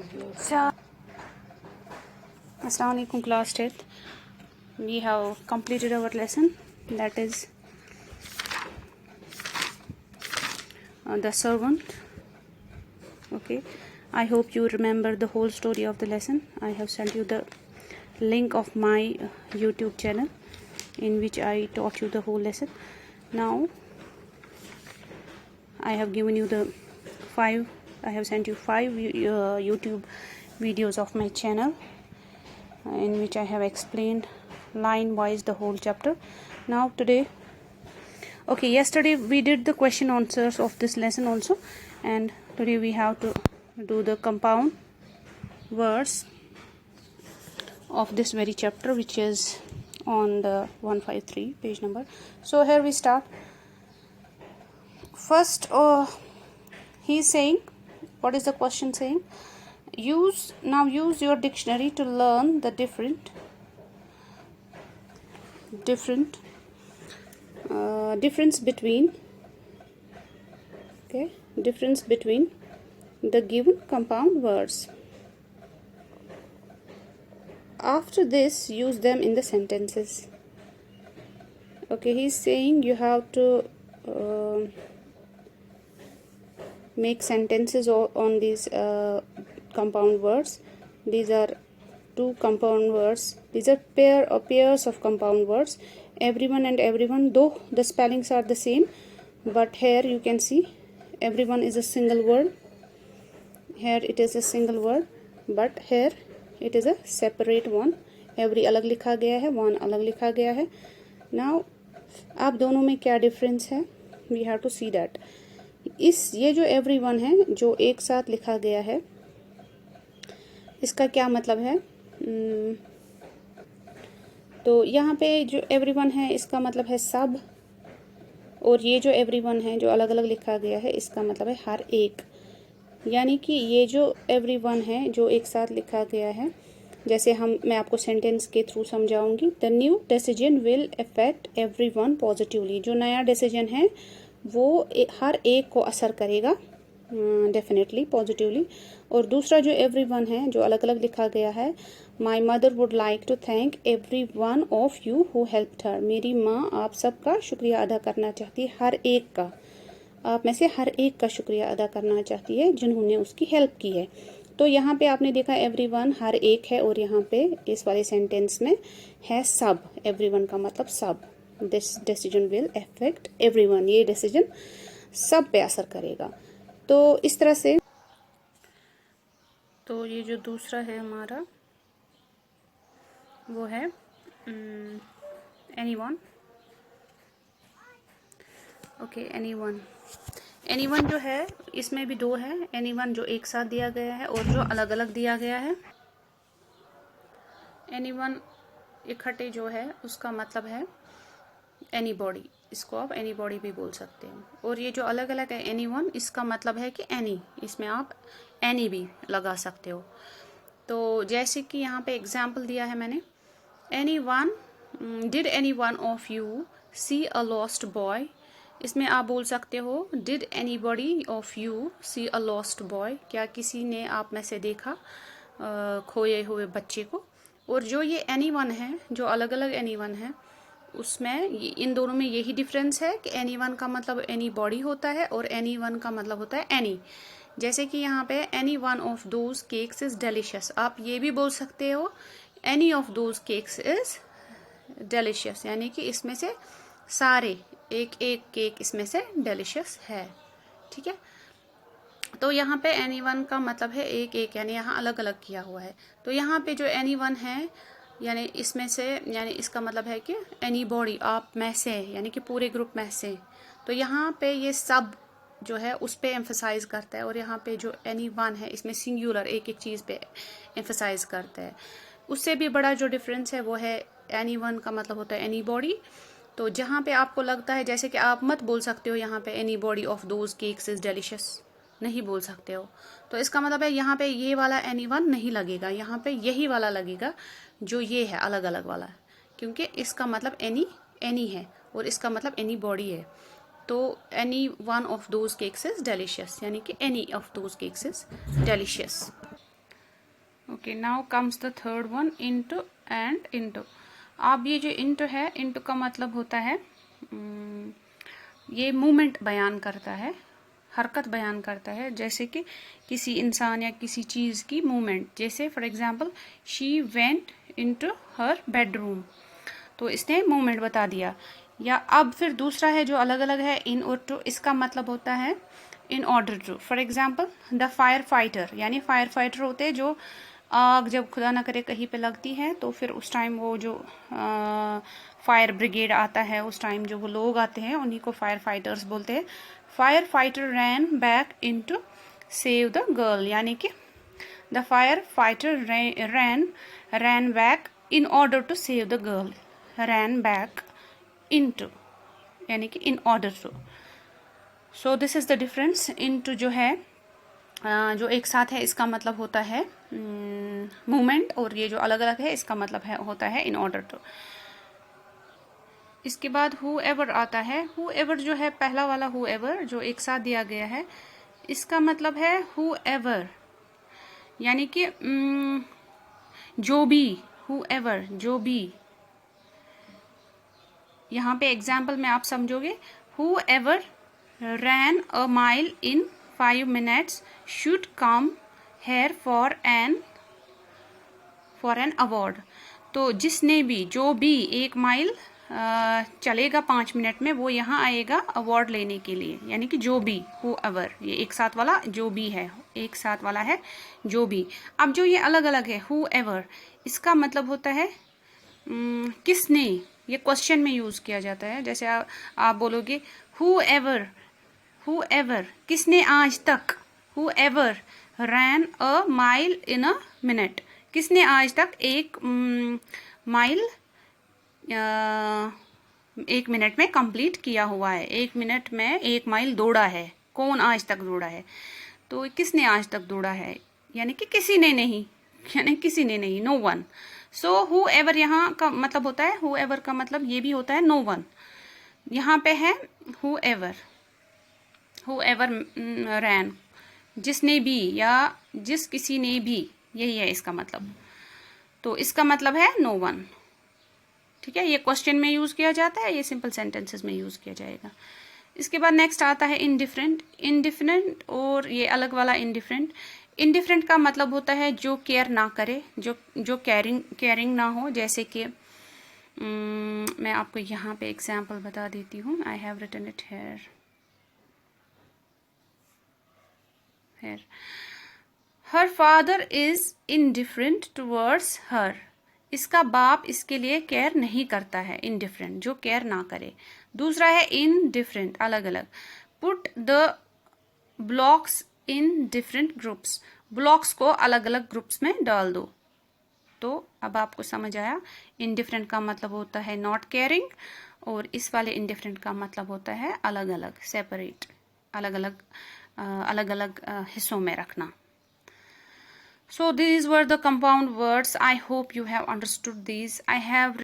So, Assalamualaikum class 10th. We have completed our lesson, that is the servant. Okay, I hope you remember the whole story of the lesson. I have sent you the link of my YouTube channel in which I taught you the whole lesson. Now I have given you I have sent you 5 YouTube videos of my channel in which I have explained line wise the whole chapter. Now today, okay, yesterday we did the question answers of this lesson also, and today we have to do the compound words of this very chapter, which is on the 153 page number. So here we start. First, he's saying, what is the question saying? Use your dictionary to learn the difference between the given compound words. After this, use them in the sentences. Okay, he's saying you have to make sentences on these compound words. These are 2 compound words. These are pairs of compound words. Everyone and everyone, though the spellings are the same, but here you can see everyone is a single word. Here it is a single word, but here it is a separate one. Every अलग लिखा गया है, one अलग लिखा गया है. Now आप दोनों में क्या डिफरेंस है? We have to see that. ये जो everyone है, जो एक साथ लिखा गया है, इसका क्या मतलब है? तो यहाँ पे जो everyone है, इसका मतलब है सब, और ये जो everyone है जो अलग अलग लिखा गया है, इसका मतलब है हर एक. यानी कि ये जो everyone है जो एक साथ लिखा गया है, जैसे मैं आपको सेंटेंस के थ्रू समझाऊंगी. The new decision will affect everyone positively. जो नया डिसीजन है वो हर एक को असर करेगा डेफिनेटली पॉजिटिवली. और दूसरा जो एवरीवन है जो अलग अलग लिखा गया है, my mother would like to thank every one of you who helped her. मेरी माँ आप सबका शुक्रिया अदा करना चाहती है, हर एक का, आप में से हर एक का शुक्रिया अदा करना चाहती है जिन्होंने उसकी हेल्प की है. तो यहाँ पे आपने देखा एवरीवन हर एक है, और यहाँ पे इस वाले सेंटेंस में है सब. एवरीवन का मतलब सब. This decision will affect everyone. ये डिसीजन सब पे असर करेगा. तो इस तरह से, तो ये जो दूसरा है हमारा वो है एनीवन. ओके, एनीवन जो है इसमें भी 2 है. एनीवन जो एक साथ दिया गया है और जो अलग अलग दिया गया है. एनीवन इकट्ठे जो है उसका मतलब है एनीबॉडी. इसको आप एनीबॉडी भी बोल सकते हैं. और ये जो अलग अलग है एनीवन, इसका मतलब है कि एनी, इसमें आप एनी भी लगा सकते हो. तो जैसे कि यहाँ पे एग्जाम्पल दिया है मैंने, anyone, did anyone of you see a lost boy. इसमें आप बोल सकते हो did anybody of you see a lost boy. क्या किसी ने आप में से देखा खोए हुए बच्चे को. और जो ये एनीवन है, जो अलग अलग एनीवन है, उसमें इन दोनों में यही डिफरेंस है कि एनीवन का मतलब एनी बॉडी होता है और एनीवन का मतलब होता है एनी. जैसे कि यहाँ पे any one of those cakes is delicious. आप ये भी बोल सकते हो any of those cakes is delicious, यानी कि इसमें से सारे एक एक केक इसमें से डेलिशियस है. ठीक है. तो यहाँ पे एनीवन का मतलब है एक एक, यानी यहाँ अलग अलग किया हुआ है. तो यहाँ पे जो एनीवन है, यानी इसमें से, यानी इसका मतलब है कि एनी बॉडी, आप में से, यानी कि पूरे ग्रुप में से. तो यहाँ पे ये सब जो है उस पे एम्फसाइज करता है, और यहाँ पे जो एनी वन है इसमें सिंगुलर एक एक चीज़ पे एम्फसाइज करता है. उससे भी बड़ा जो डिफरेंस है वो है एनी वन का मतलब होता है एनी बॉडी. तो जहाँ पे आपको लगता है, जैसे कि आप मत बोल सकते हो यहाँ पे any body of those cakes is delicious, नहीं बोल सकते हो. तो इसका मतलब है यहाँ पे ये वाला एनीवन नहीं लगेगा, यहाँ पे यही वाला लगेगा जो ये है अलग अलग वाला, क्योंकि इसका मतलब एनी है और इसका मतलब एनी बॉडी है. तो any one of those cakes is delicious, यानी कि any of those cakes is delicious. Okay, now comes the third one, into and into. अब ये जो इनटू है, इनटू का मतलब होता है ये मूवमेंट बयान करता है, हरकत बयान करता है, जैसे कि किसी इंसान या किसी चीज़ की मूवमेंट। जैसे for example she went into her bedroom, तो इसने मूवमेंट बता दिया। या अब फिर दूसरा है जो अलग अलग है, इन और टू, इसका मतलब होता है in order to. For example the fire fighter, यानी फायर फाइटर होते हैं जो आग जब खुदा ना करे कहीं पे लगती है तो फिर उस टाइम वो जो फायर ब्रिगेड आता है, उस टाइम जो वो लोग आते हैं उन्हीं को फायर फाइटर्स बोलते हैं। Fire fighter ran back into save the girl, यानी कि the fire fighter ran back in order to save the girl, ran back into यानी कि in order to. So this is the difference. Into जो है जो एक साथ है इसका मतलब होता है मूवमेंट, और ये जो अलग अलग है इसका मतलब है होता है इन ऑर्डर टू। इसके बाद हु एवर आता है। हु एवर जो है पहला वाला हु एवर जो एक साथ दिया गया है, इसका मतलब है हु एवर, यानी कि जो भी, हु एवर जो भी। यहाँ पे एग्जाम्पल में आप समझोगे, whoever ran a mile in 5 minutes should come here for an award। तो जिसने भी, जो भी 1 माइल चलेगा 5 मिनट में, वो यहाँ आएगा अवार्ड लेने के लिए, यानी कि जो भी, हु एवर, ये एक साथ वाला जो भी है, एक साथ वाला है जो भी। अब जो ये अलग अलग है, हु एवर, इसका मतलब होता है किसने, ये क्वेश्चन में यूज किया जाता है। जैसे आप बोलोगे हु एवर किसने आज तक, whoever ran a mile in a minute, किसने आज तक 1 माइल 1 मिनट में कंप्लीट किया हुआ है, 1 मिनट में 1 माइल दौड़ा है, कौन आज तक दौड़ा है। तो किसने आज तक दौड़ा है, यानी कि किसी ने नहीं, यानी किसी ने नहीं, no one. So whoever यहाँ का मतलब होता है, हु एवर का मतलब ये भी होता है नो वन। यहाँ पे है हु एवर रैन, जिसने भी या जिस किसी ने भी, यही है इसका मतलब। तो इसका मतलब है नो वन। ठीक है, ये क्वेश्चन में यूज किया जाता है, ये सिंपल सेंटेंसेस में यूज किया जाएगा। इसके बाद नेक्स्ट आता है इनडिफरेंट। इनडिफरेंट और ये अलग वाला इनडिफरेंट। इनडिफरेंट का मतलब होता है जो केयर ना करे, जो केयरिंग ना हो। जैसे कि मैं आपको यहाँ पे एग्जाम्पल बता देती हूँ। I have written it here. Her father is indifferent towards her. इसका बाप इसके लिए केयर नहीं करता है, इनडिफरेंट, जो केयर ना करे। दूसरा है इनडिफरेंट, अलग अलग। Put the blocks in different groups, blocks को अलग अलग ग्रुप्स में डाल दो। तो अब आपको समझ आया, इनडिफरेंट का मतलब होता है नॉट केयरिंग, और इस वाले इनडिफरेंट का मतलब होता है अलग अलग, सेपरेट, अलग अलग हिस्सों में रखना। So these were the compound words. I hope you have understood these. I have